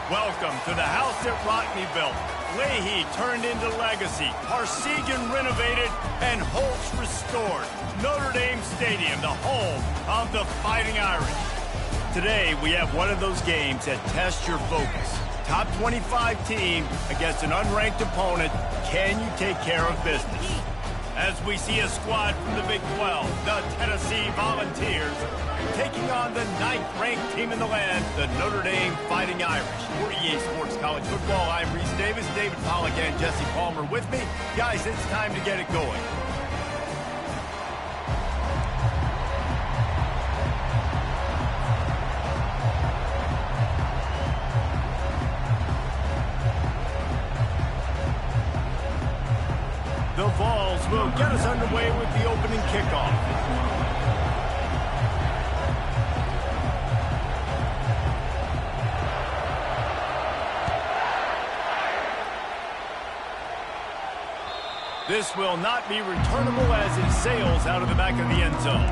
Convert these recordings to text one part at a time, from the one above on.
Welcome to the house that Rockne built. Leahy turned into legacy. Parsegan renovated and Holtz restored. Notre Dame Stadium, the home of the Fighting Irish. Today, we have one of those games that tests your focus. Top 25 team against an unranked opponent. Can you take care of business? As we see a squad from the Big 12, the Tennessee Volunteers, taking on the 9th-ranked team in the land, the Notre Dame Fighting Irish. For EA Sports College Football, I'm Reese Davis, David Pollack, and Jesse Palmer with me. Guys, it's time to get it going. The Vols will get us underway with the opening kickoff. This will not be returnable as it sails out of the back of the end zone.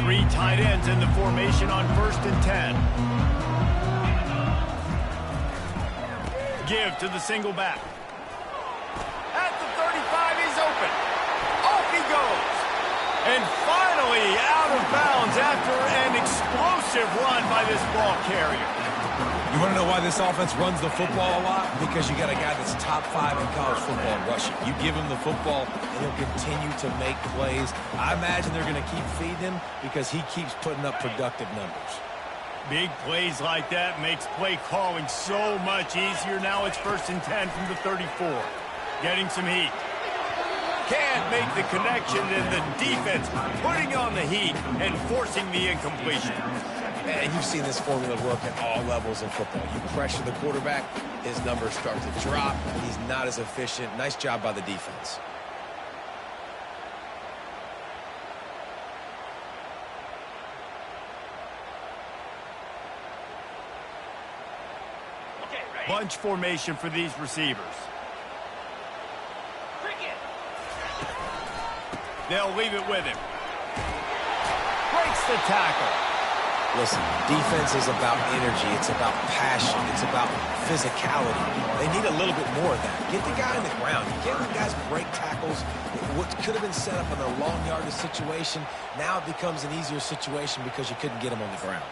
Three tight ends in the formation on 1st and 10. Give to the single back. At the 35, he's open. Off he goes. And finally out of bounds after an explosive run by this ball carrier. You want to know why this offense runs the football a lot? Because you got a guy that's top 5 in college football rushing. You give him the football, and he'll continue to make plays. I imagine they're going to keep feeding him because he keeps putting up productive numbers. Big plays like that makes play calling so much easier. Now it's 1st and 10 from the 34. Getting some heat. Can't make the connection, and the defense putting on the heat and forcing the incompletion. And you've seen this formula work at all levels of football. You pressure the quarterback, his numbers start to drop. He's not as efficient. Nice job by the defense. Bunch formation for these receivers. They'll leave it with him. Breaks the tackle. Listen, defense is about energy. It's about passion. It's about physicality. They need a little bit more of that. Get the guy on the ground. You get the guys break tackles. What could have been set up in a long yardage situation, now it becomes an easier situation because you couldn't get him on the ground.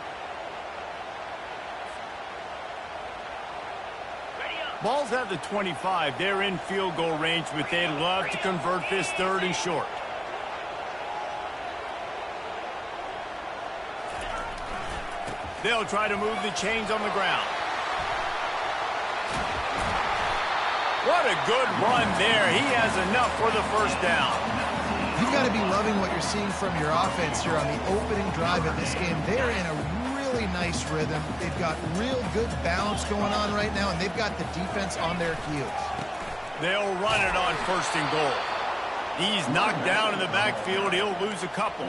Ball's at the 25. They're in field goal range, but they'd love to convert this 3rd and short. They'll try to move the chains on the ground. What a good run there. He has enough for the 1st down. You've got to be loving what you're seeing from your offense here on the opening drive of this game. They're in a really nice rhythm. They've got real good balance going on right now, and they've got the defense on their heels. They'll run it on 1st and goal. He's knocked down in the backfield. He'll lose a couple.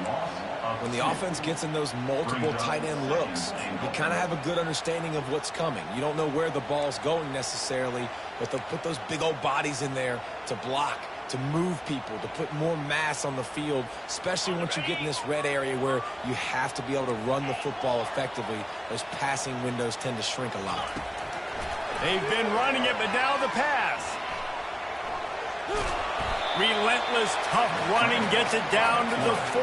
When the offense gets in those multiple tight end looks, you kind of have a good understanding of what's coming. You don't know where the ball's going necessarily, but they'll put those big old bodies in there to block, to move people, to put more mass on the field, especially once you get in this red area where you have to be able to run the football effectively. Those passing windows tend to shrink a lot. They've been running it, but now the pass. Relentless, tough running gets it down to the 4.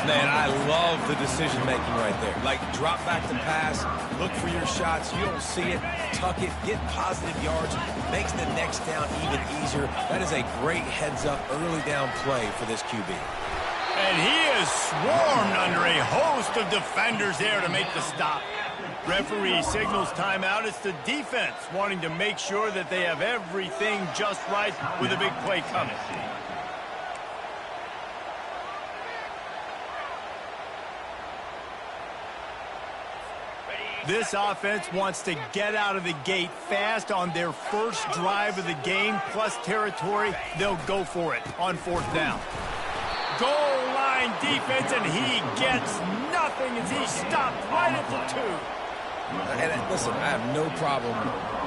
Man, I love the decision-making right there. Like, drop back to pass, look for your shots. You don't see it, tuck it, get positive yards, makes the next down even easier. That is a great heads-up early down play for this QB. And he is swarmed under a host of defenders there to make the stop. Referee signals timeout. It's the defense wanting to make sure that they have everything just right with a big play coming. This offense wants to get out of the gate fast on their 1st drive of the game, plus territory. They'll go for it on 4th down. Goal line defense, and he gets nothing as he stopped right at the 2. And listen, I have no problem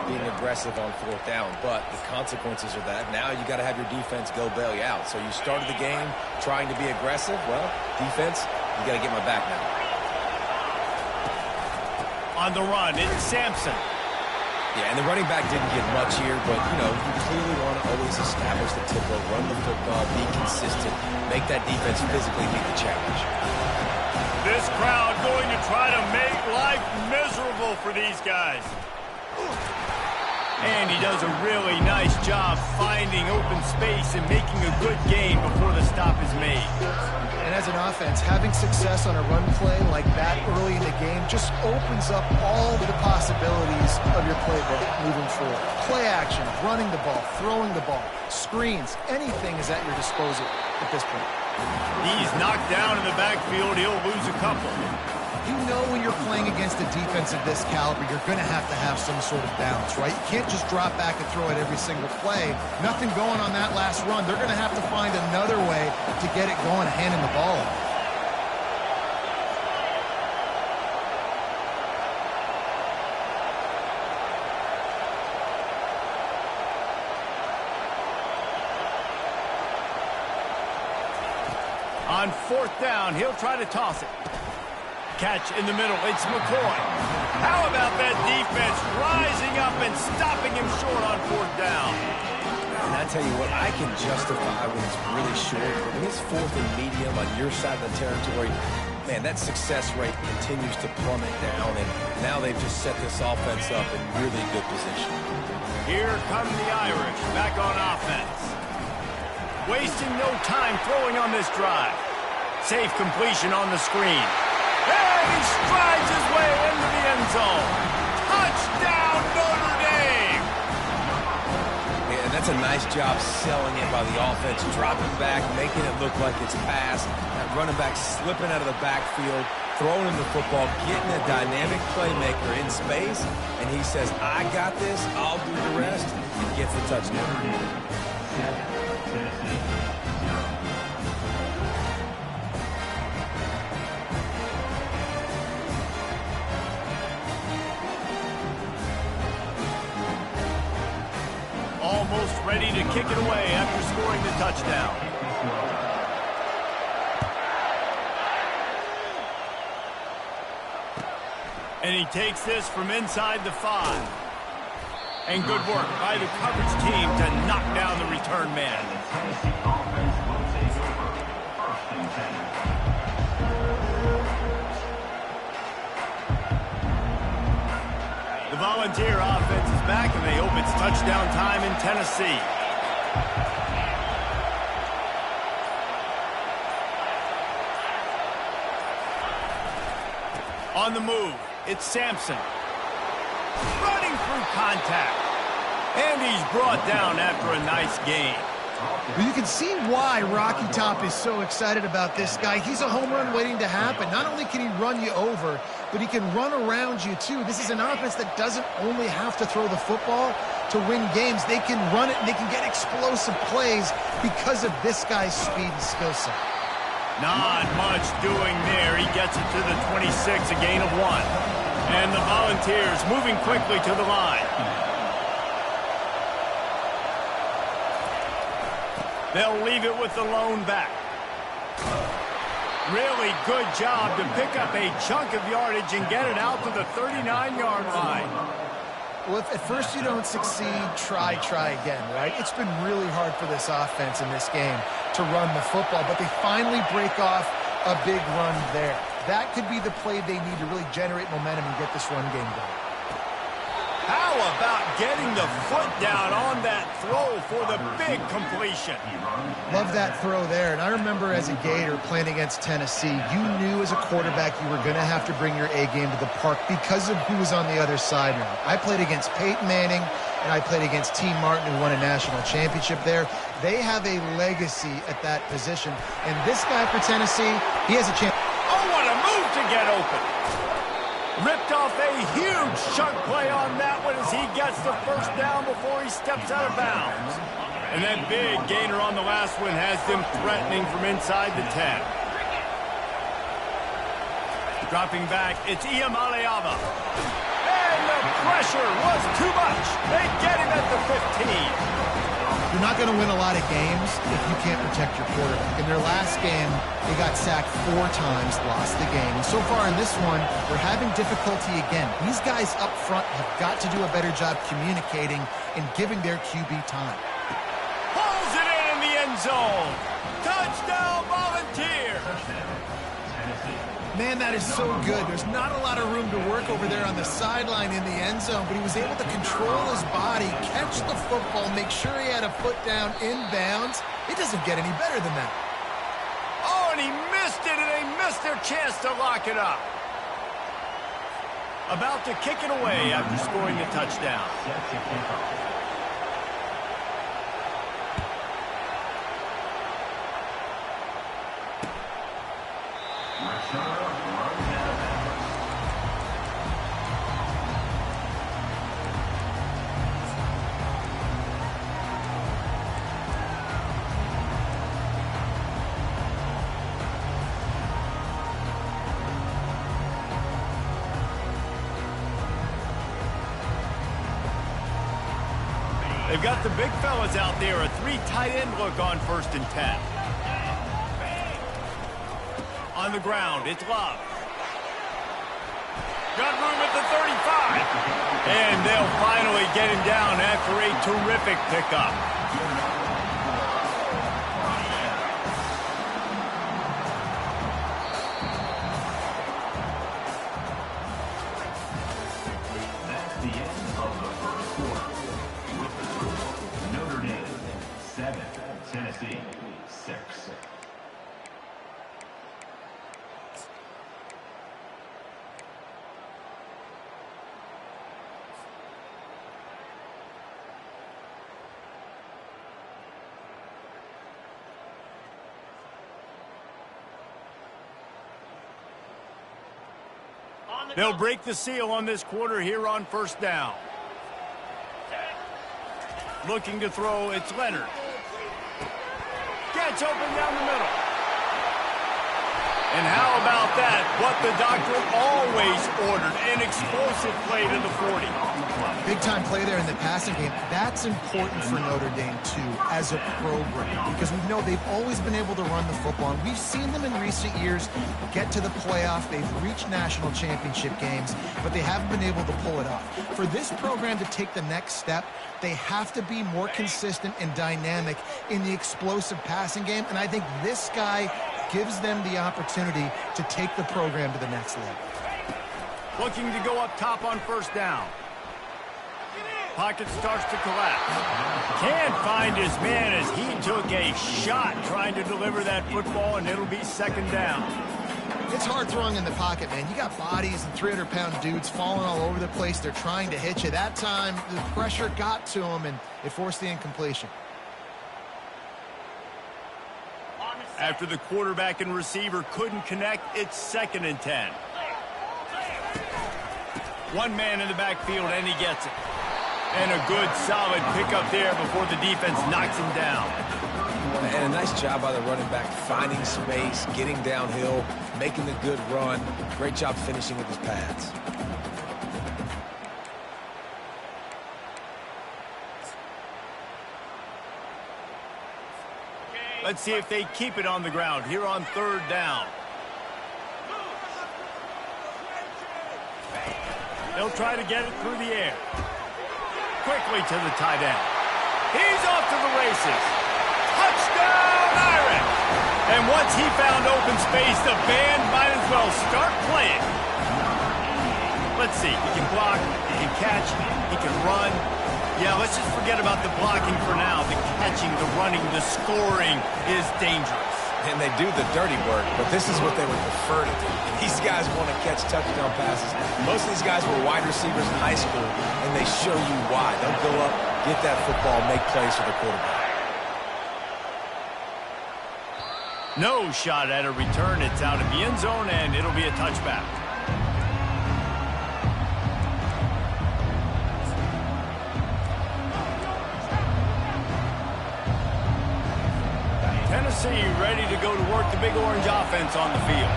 being aggressive on 4th down, but the consequences of that, now you got to have your defense go bail you out. So you started the game trying to be aggressive. Well, defense, you got to get my back now. On the run, it's Sampson. Yeah, and the running back didn't get much here, but, you know, you clearly want to always establish the tempo, run the football, be consistent, make that defense physically meet the challenge. This crowd going to try to make life miserable for these guys. And he does a really nice job finding open space and making a good gain before the stop is made. And as an offense, having success on a run play like that early in the game just opens up all the possibilities of your playbook moving forward. Play action, running the ball, throwing the ball, screens, anything is at your disposal at this point. He's knocked down in the backfield. He'll lose a couple. You know when you're playing against a defense of this caliber, you're going to have some sort of balance, right? You can't just drop back and throw it every single play. Nothing going on that last run. They're going to have to find another way to get it going, handing the ball off. On 4th down, he'll try to toss it. Catch in the middle, it's McCoy. How about that defense rising up and stopping him short on 4th down? And I tell you what, I can justify when it's really short, but when it's 4th and medium on your side of the territory, man, that success rate continues to plummet down, and now they've just set this offense up in really good position. Here come the Irish, back on offense. Wasting no time throwing on this drive. Safe completion on the screen. And he strides his way into the end zone. Touchdown, Notre Dame! Yeah, and that's a nice job selling it by the offense, dropping back, making it look like it's passed. That running back slipping out of the backfield, throwing him the football, getting a dynamic playmaker in space, and he says, I got this, I'll do the rest, and gets the touchdown. Almost ready to kick it away after scoring the touchdown. And he takes this from inside the 5. And good work by the coverage team to knock down the return man. The Volunteer offense is back, and they hope it's touchdown time in Tennessee. On the move, it's Sampson. Running through contact. And he's brought down after a nice gain. Well, you can see why Rocky Top is so excited about this guy. He's a home run waiting to happen. Not only can he run you over, but he can run around you too. This is an offense that doesn't only have to throw the football to win games. They can run it and they can get explosive plays because of this guy's speed and skill set. Not much doing there. He gets it to the 26, a gain of 1. And the Volunteers moving quickly to the line. They'll leave it with the lone back. Really good job to pick up a chunk of yardage and get it out to the 39-yard line. Well, if at first you don't succeed, try again, right? It's been really hard for this offense in this game to run the football, but they finally break off a big run there. That could be the play they need to really generate momentum and get this run game going. How about getting the foot down on that throw for the big completion? Love that throw there. And I remember as a Gator playing against Tennessee, you knew as a quarterback you were going to have to bring your A game to the park because of who was on the other side now. I played against Peyton Manning, and I played against T. Martin, who won a national championship there. They have a legacy at that position. And this guy for Tennessee, he has a chance. Oh, what a move to get open. Ripped off a huge chunk play on that one as he gets the first down before he steps out of bounds. And that big gainer on the last one has them threatening from inside the 10. Dropping back, it's Iamaleava. And the pressure was too much. They get him at the 15. You're not going to win a lot of games if you can't protect your quarterback. In their last game, they got sacked 4 times, lost the game. And so far in this one, they're having difficulty again. These guys up front have got to do a better job communicating and giving their QB time. Pulls it in the end zone. Touchdown, Volunteer. Man, that is so good. There's not a lot of room to work over there on the sideline in the end zone, but he was able to control his body, catch the football, make sure he had a foot down inbounds. It doesn't get any better than that. Oh, and he missed it, and they missed their chance to lock it up. About to kick it away after scoring the touchdown. They've got the big fellas out there, a 3 tight end look on 1st and 10. On the ground, it's Love. Got room at the 35. And they'll finally get him down after a terrific pickup. That's the end of the first quarter. With the score, Notre Dame 7, Tennessee 6. They'll break the seal on this quarter here on 1st down. Looking to throw, it's Leonard. Gets open down the middle. And how about that? What the doctor always ordered, an explosive play to the 40. Big-time play there in the passing game. That's important for Notre Dame, too, as a program, because we know they've always been able to run the football. And we've seen them in recent years get to the playoff. They've reached national championship games, but they haven't been able to pull it off. For this program to take the next step, they have to be more consistent and dynamic in the explosive passing game, and I think this guy gives them the opportunity to take the program to the next level. Looking to go up top on 1st down. Pocket starts to collapse. Can't find his man as he took a shot trying to deliver that football, and it'll be 2nd down. It's hard throwing in the pocket, man. You got bodies and 300-pound dudes falling all over the place. They're trying to hit you. That time, the pressure got to him, and it forced the incompletion. After the quarterback and receiver couldn't connect, it's 2nd and 10. One man in the backfield, and he gets it. And a good, solid pickup there before the defense knocks him down. And a nice job by the running back, finding space, getting downhill, making the good run. Great job finishing with his pads. Let's see if they keep it on the ground here on 3rd down. They'll try to get it through the air. Quickly to the tight end. He's off to the races. Touchdown, Irish! And once he found open space, the band might as well start playing. Let's see. He can block, he can catch, he can run. Yeah, let's just forget about the blocking for now. The catching, the running, the scoring is dangerous. And they do the dirty work, but this is what they would prefer to do. These guys want to catch touchdown passes. Most of these guys were wide receivers in high school, and they show you why. They'll go up, get that football, make plays for the quarterback. No shot at a return. It's out of the end zone, and it'll be a touchback. Tennessee ready to go to work the Big Orange offense on the field.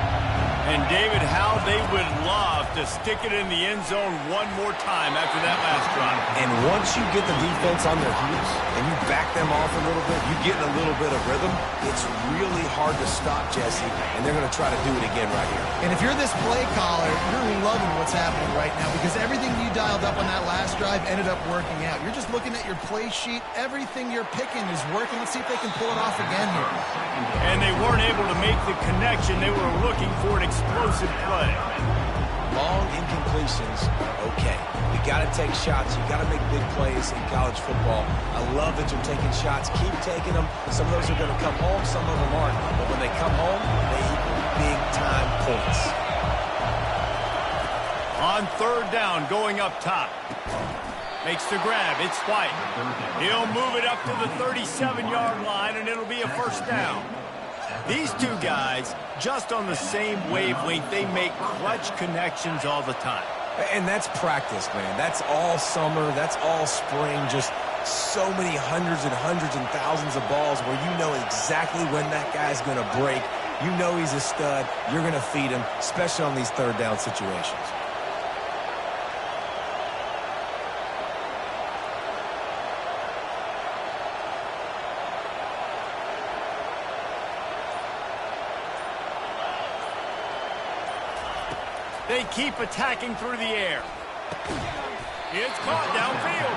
And David, how they would love to stick it in the end zone one more time after that last drive. And once you get the defense on their heels and you back them off a little bit, you get in a little bit of rhythm, it's really hard to stop, Jesse, and they're going to try to do it again right here. And if you're this play caller, you're loving what's happening right now because everything you dialed up on that last drive ended up working out. You're just looking at your play sheet. Everything you're picking is working. Let's see if they can pull it off again here. And they weren't able to make the connection. They were looking for an explosive play. Long incompletions, okay. You got to take shots. You got to make big plays in college football. I love that you're taking shots. Keep taking them. Some of those are going to come home. Some of them aren't. But when they come home, they equal big-time points. On third down, going up top. Makes the grab. It's White. He'll move it up to the 37-yard line, and it'll be a first down. These two guys, just on the same wavelength, they make clutch connections all the time. And that's practice, man. That's all summer. That's all spring. Just so many hundreds and thousands of balls where you know exactly when that guy's going to break. You know he's a stud. You're going to feed him, especially on these third down situations. They keep attacking through the air. It's caught downfield.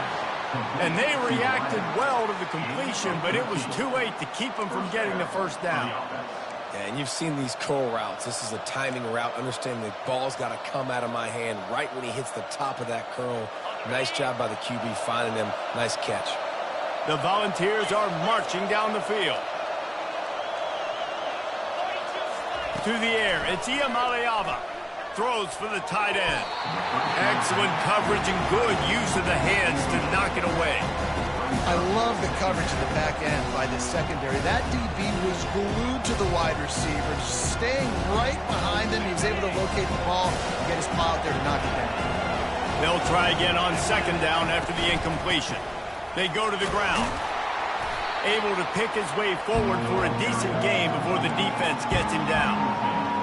And they reacted well to the completion, but it was too late to keep them from getting the first down. Yeah, and you've seen these curl routes. This is a timing route. Understand the ball's got to come out of my hand right when he hits the top of that curl. Nice job by the QB finding him. Nice catch. The Volunteers are marching down the field. To the air, it's Iamaleava. Throws for the tight end. Excellent coverage and good use of the hands to knock it away. I love the coverage in the back end by the secondary. That DB was glued to the wide receiver, staying right behind him. He was able to locate the ball and get his paw out there to knock it down. They'll try again on second down after the incompletion. They go to the ground. Able to pick his way forward for a decent game before the defense gets him down.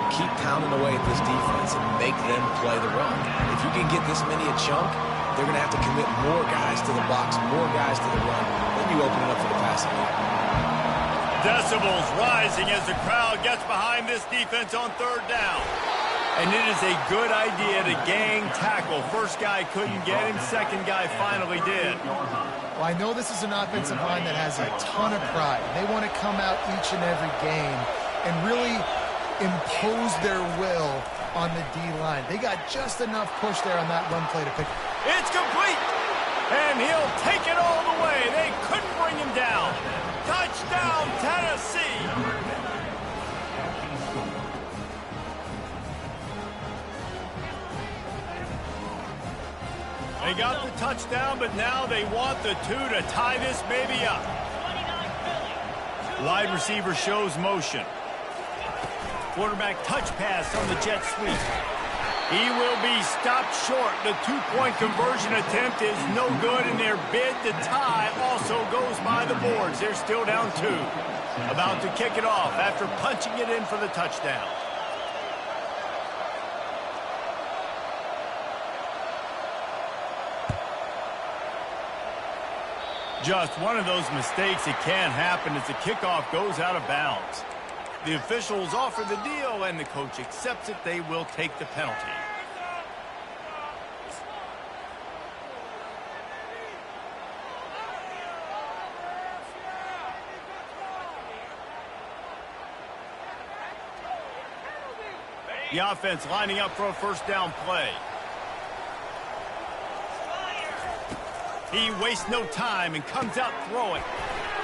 Keep pounding away at this defense and make them play the run. If you can get this many a chunk, they're going to have to commit more guys to the box, more guys to the run. Then you open it up for the passing game. Decibels rising as the crowd gets behind this defense on third down. And it is a good idea to gang tackle. First guy couldn't get him, second guy finally did. Well, I know this is an offensive line that has a ton of pride. They want to come out each and every game and really impose their will on the D-line. They got just enough push there on that run play to pick. It's complete, and he'll take it all the way. They couldn't bring him down. Touchdown, Tennessee. They got the touchdown, but now they want the two to tie this baby up. Wide receiver shows motion. Quarterback touch pass on the jet sweep. He will be stopped short. The two-point conversion attempt is no good, and their bid to tie also goes by the boards. They're still down 2. About to kick it off after punching it in for the touchdown. Just one of those mistakes. It can happen as the kickoff goes out of bounds. The officials offer the deal, and the coach accepts it. They will take the penalty. The offense lining up for a first down play. He wastes no time and comes out throwing.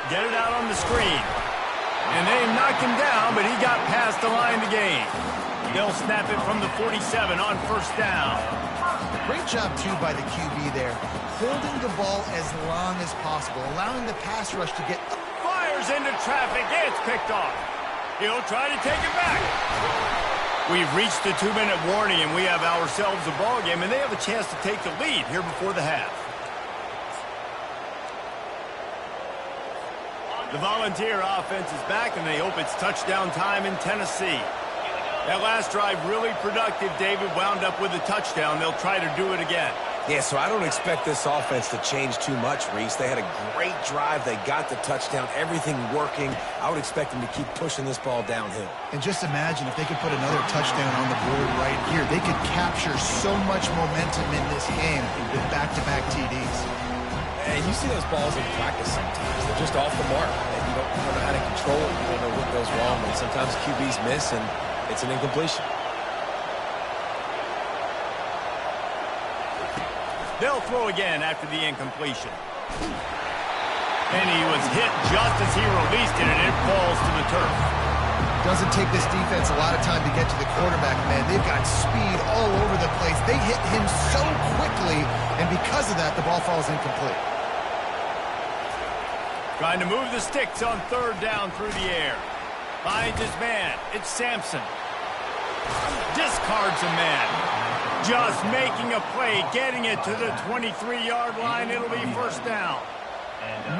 Get it out on the screen. And they knocked him down, but he got past the line to gain. They'll snap it from the 47 on first down. Great job, too, by the QB there. Holding the ball as long as possible, allowing the pass rush to get... Fires into traffic. It's picked off. He'll try to take it back. We've reached the 2-minute warning, and we have ourselves a ball game, and they have a chance to take the lead here before the half. The Volunteer offense is back, and they hope it's touchdown time in Tennessee. That last drive really productive. David wound up with a touchdown. They'll try to do it again. Yeah, so I don't expect this offense to change too much, Reese. They had a great drive. They got the touchdown, everything working. I would expect them to keep pushing this ball downhill. And just imagine if they could put another touchdown on the board right here. They could capture so much momentum in this game with back-to-back TDs. And you see those balls in practice sometimes. They're just off the mark. And you don't know how to control it. You don't know what goes wrong. And sometimes QBs miss, and it's an incompletion. They'll throw again after the incompletion. And he was hit just as he released it, and it falls to the turf. Doesn't take this defense a lot of time to get to the quarterback, man. They've got speed all over the place. They hit him so quickly, and because of that, the ball falls incomplete. Trying to move the sticks on third down through the air. Finds his man. It's Sampson. Discards a man. Just making a play, getting it to the 23-yard line. It'll be first down.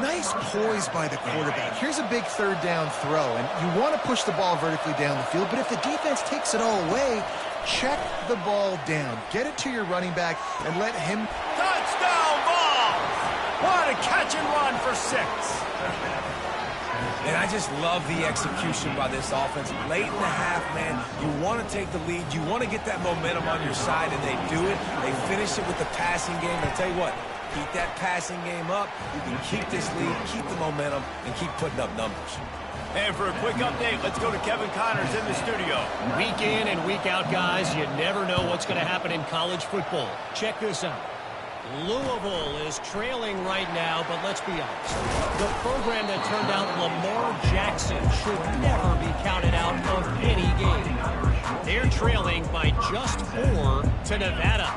Nice poise by the quarterback. Here's a big third down throw, and you want to push the ball vertically down the field, but if the defense takes it all away, check the ball down. Get it to your running back and let him... Touchdown ball! What a catch and run for 6. And I just love the execution by this offense. Late in the half, man, you want to take the lead. You want to get that momentum on your side, and they do it. They finish it with the passing game. And I'll tell you what, keep that passing game up. You can keep this lead, keep the momentum, and keep putting up numbers. And for a quick update, let's go to Kevin Connors in the studio. Week in and week out, guys, you never know what's going to happen in college football. Check this out. Louisville is trailing right now, but let's be honest. The program that turned out Lamar Jackson should never be counted out of any game. They're trailing by just 4 to Nevada.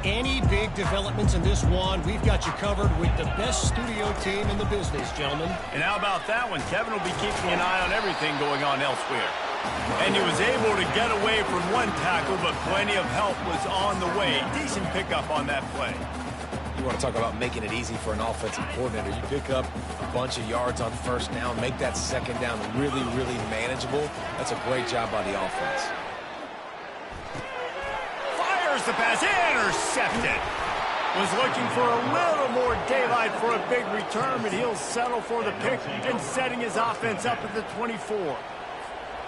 Any big developments in this one, we've got you covered with the best studio team in the business, gentlemen. And how about that one? Kevin will be keeping an eye on everything going on elsewhere. And he was able to get away from one tackle, but plenty of help was on the way. Decent pickup on that play. You want to talk about making it easy for an offensive coordinator. You pick up a bunch of yards on first down, make that second down really, really manageable. That's a great job by the offense. Fires the pass, intercepted. Was looking for a little more daylight for a big return, but he'll settle for the pick and setting his offense up at the 24.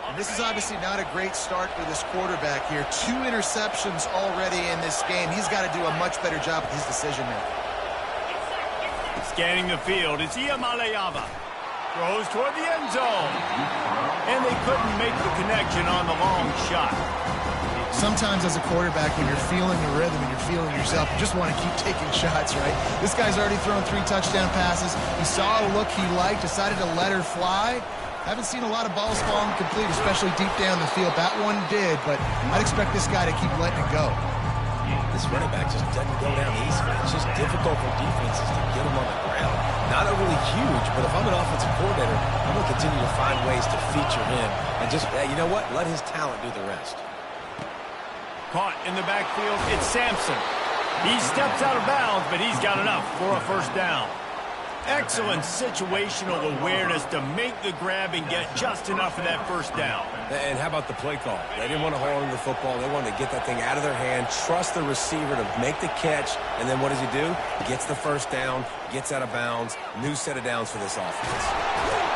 And this is obviously not a great start for this quarterback here. 2 interceptions already in this game. He's got to do a much better job with his decision-making. Scanning the field, it's Iamalayava. Throws toward the end zone. And they couldn't make the connection on the long shot. Sometimes as a quarterback, when you're feeling the rhythm and you're feeling yourself, you just want to keep taking shots, right? This guy's already thrown 3 touchdown passes. He saw a look he liked, decided to let her fly. Haven't seen a lot of balls falling complete, especially deep down the field. That one did, but I'd expect this guy to keep letting it go. This running back just doesn't go down easy. It's just difficult for defenses to get him on the ground. Not overly huge, but if I'm an offensive coordinator, I'm going to continue to find ways to feature him and just, you know what, let his talent do the rest. Caught in the backfield, it's Sampson. He steps out of bounds, but he's got enough for a first down. Excellent situational awareness to make the grab and get just enough of that first down. And how about the play call? They didn't want to hold on to the football. They wanted to get that thing out of their hand, trust the receiver to make the catch, and then what does he do? Gets the first down, gets out of bounds, new set of downs for this offense.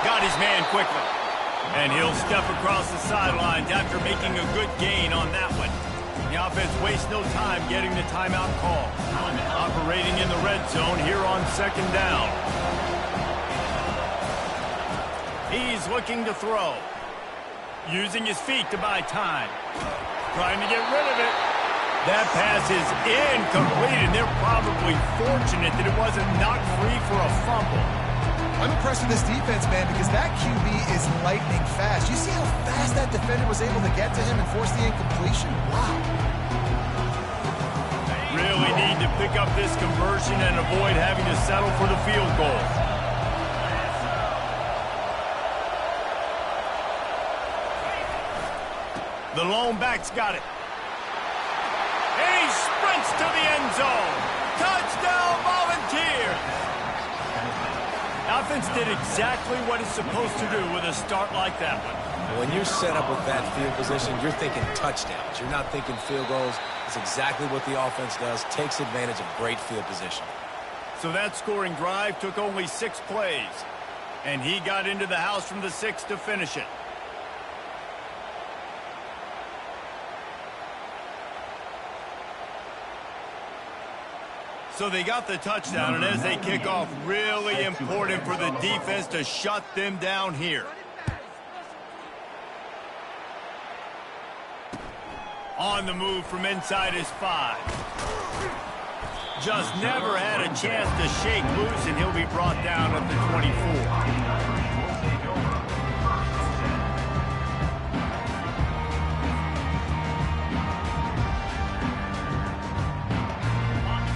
Got his man quickly. And he'll step across the sidelines after making a good gain on that one. The offense wastes no time getting the timeout call. Operating in the red zone here on second down. He's looking to throw. Using his feet to buy time. Trying to get rid of it. That pass is incomplete, and they're probably fortunate that it wasn't knocked free for a fumble. I'm impressed with this defense, man, because that QB is lightning fast. You see how fast that defender was able to get to him and force the incompletion? Wow. Really need to pick up this conversion and avoid having to settle for the field goal. The lone back's got it. And he sprints to the end zone. Touchdown, Volunteers! Offense did exactly what it's supposed to do with a start like that one. When you're set up with that field position, you're thinking touchdowns. You're not thinking field goals. It's exactly what the offense does, takes advantage of great field position. So that scoring drive took only 6 plays, and he got into the house from the 6 to finish it. So they got the touchdown, and as they kick off, really important for the defense to shut them down here. On the move from inside his 5. Just never had a chance to shake loose, and he'll be brought down at the 24.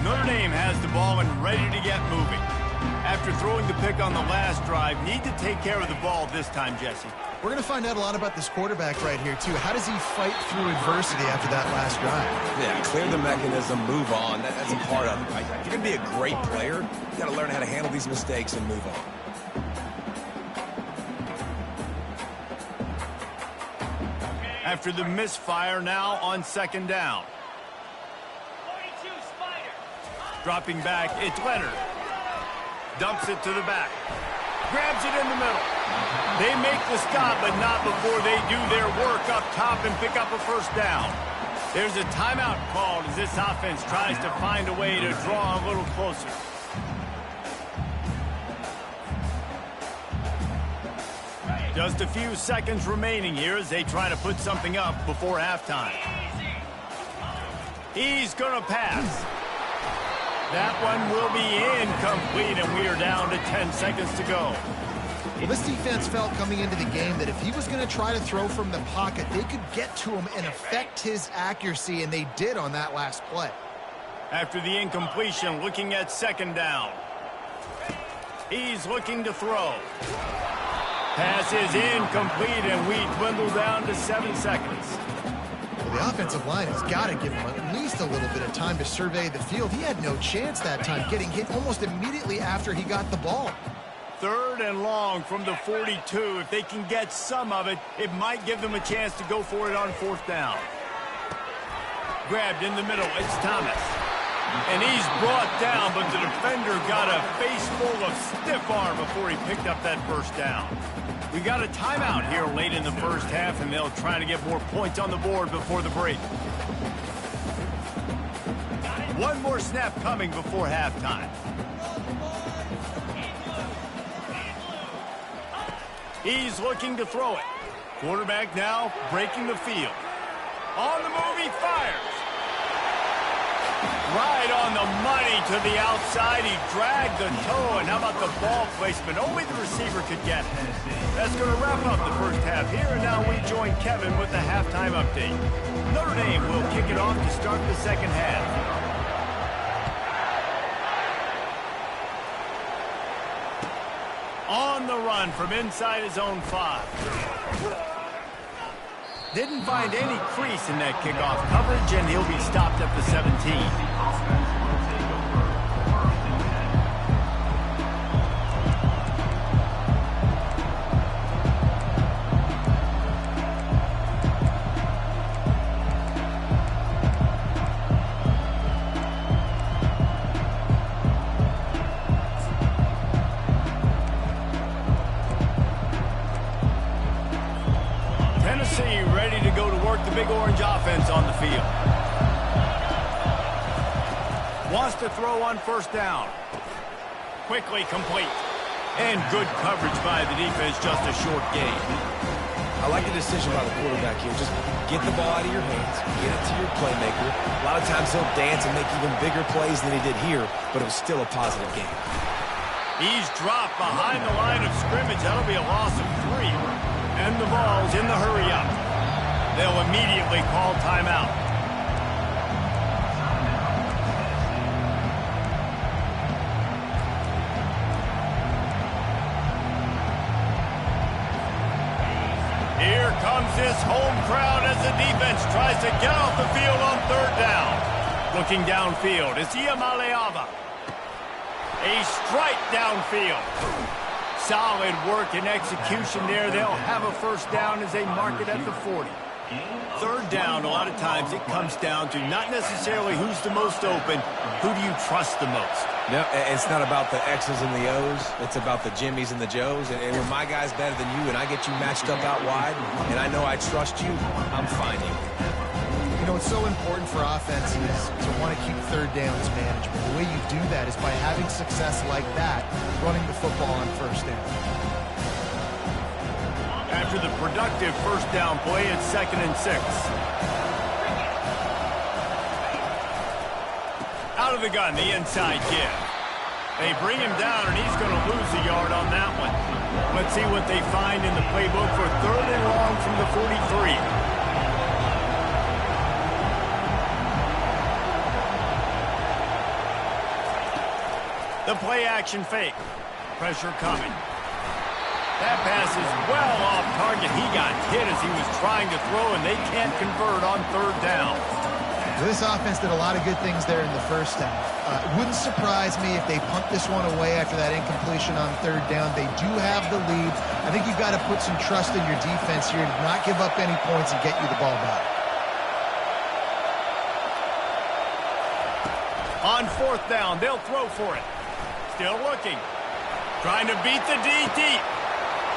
Notre Dame has the ball and ready to get moving. After throwing the pick on the last drive, need to take care of the ball this time, Jesse. We're going to find out a lot about this quarterback right here, too. How does he fight through adversity after that last drive? Yeah, clear the mechanism, move on. That's a part of it, right? If you're going to be a great player, you got to learn how to handle these mistakes and move on. After the misfire, now on 2nd down. Dropping back, it's Leonard. Dumps it to the back. Grabs it in the middle. They make the stop, but not before they do their work up top and pick up a 1st down. There's a timeout called as this offense tries to find a way to draw a little closer. Just a few seconds remaining here as they try to put something up before halftime. He's going to pass. That one will be incomplete, and we are down to 10 seconds to go. Well, this defense felt coming into the game that if he was going to try to throw from the pocket, they could get to him and affect his accuracy, and they did on that last play. After the incompletion, looking at 2nd down. He's looking to throw. Pass is incomplete, and we dwindle down to 7 seconds. Well, the offensive line has got to give him at least a little bit of time to survey the field. He had no chance that time, getting hit almost immediately after he got the ball. 3rd and long from the 42. If they can get some of it, it might give them a chance to go for it on 4th down. Grabbed in the middle, it's Thomas. And he's brought down, but the defender got a face full of stiff arm before he picked up that 1st down. We got a timeout here late in the 1st half, and they'll try to get more points on the board before the break. One more snap coming before halftime. He's looking to throw it. Quarterback now breaking the field. On the move, he fires. Right on the money to the outside. He dragged the toe, and how about the ball placement? Only the receiver could get it. That's going to wrap up the 1st half here, and now we join Kevin with the halftime update. Notre Dame will kick it off to start the 2nd half. On the run from inside his own 5. Didn't find any crease in that kickoff coverage, and he'll be stopped at the 17. Ready to go to work the big orange offense on the field. Wants to throw on 1st down. Quickly complete. And good coverage by the defense, just a short gain. I like the decision by the quarterback here. Just get the ball out of your hands, get it to your playmaker. A lot of times he'll dance and make even bigger plays than he did here, but it was still a positive game. He's dropped behind the line of scrimmage. That'll be a loss of 3. And the ball's in the hurry up. They'll immediately call timeout. Here comes this home crowd as the defense tries to get off the field on 3rd down. Looking downfield, it's Iamaleava. A strike downfield. Solid work and execution there. They'll have a first down as they mark it at the 40. Third down, a lot of times it comes down to not necessarily who's the most open, who do you trust the most? No, it's not about the X's and the O's. It's about the Jimmies and the Joes. And when my guy's better than you and I get you matched up out wide and I know I trust you, I'm finding. You know, it's so important for offenses to want to keep third downs manageable. The way you do that is by having success like that, running the football on first down. After the productive first down play, it's 2nd and 6. Out of the gun, the inside give. They bring him down, and he's going to lose a yard on that one. Let's see what they find in the playbook for 3rd and long from the 43. The play action fake. Pressure coming. That pass is well off target. He got hit as he was trying to throw, and they can't convert on 3rd down. This offense did a lot of good things there in the first half. It wouldn't surprise me if they punt this one away after that incompletion on 3rd down. They do have the lead. I think you've got to put some trust in your defense here to not give up any points and get you the ball back. On 4th down, they'll throw for it. Still looking. Trying to beat the D deep.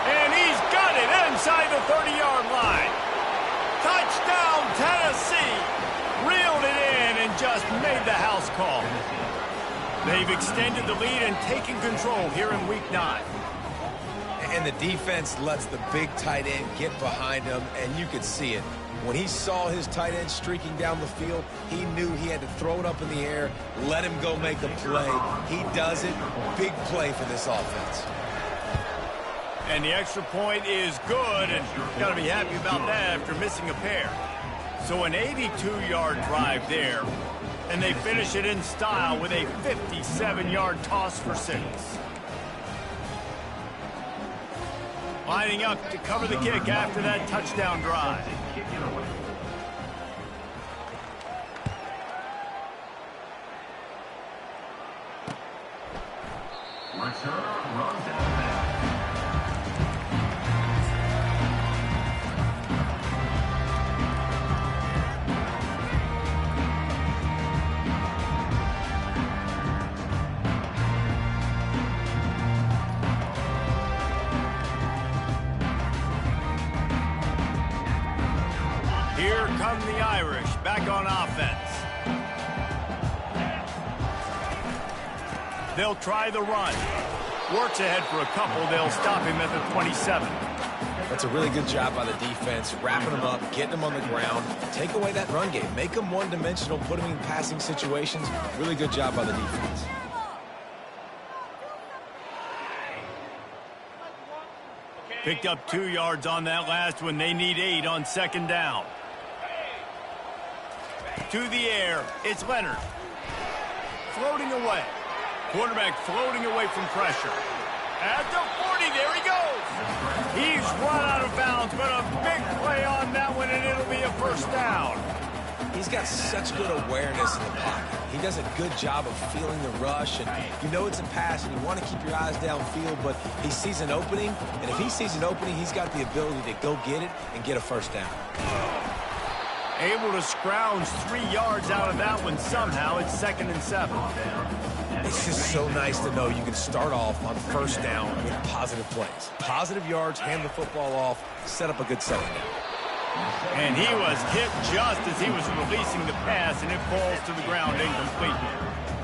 And he's got it inside the 30-yard line. Touchdown, Tennessee. Reeled it in and just made the house call. They've extended the lead and taken control here in Week 9. And the defense lets the big tight end get behind him, and you could see it. When he saw his tight end streaking down the field, he knew he had to throw it up in the air, let him go make a play. He does it. Big play for this offense. And the extra point is good, and got to be happy about that after missing a pair. So an 82-yard drive there, and they finish it in style with a 57-yard toss for 6. Lining up to cover the kick after that touchdown drive. Return runs out back. Here come the Irish, back on offense. They'll try the run. Works ahead for a couple. They'll stop him at the 27. That's a really good job by the defense, wrapping them up, getting them on the ground. Take away that run game. Make them one-dimensional, put them in passing situations. Really good job by the defense. Picked up 2 yards on that last one. They need 8 on 2nd down. To the air, it's Leonard. Floating away. Quarterback floating away from pressure. At the 40, there he goes. He's run out of bounds, but a big play on that one, and it'll be a first down. He's got such good awareness in the pocket. He does a good job of feeling the rush, and you know it's a pass, and you want to keep your eyes downfield, but he sees an opening, and if he sees an opening, he's got the ability to go get it and get a first down. Able to scrounge 3 yards out of that one somehow. It's 2nd and 7. It's just so nice to know you can start off on first down with positive plays. Positive yards, hand the football off, set up a good second down. And he was hit just as he was releasing the pass, and it falls to the ground incomplete.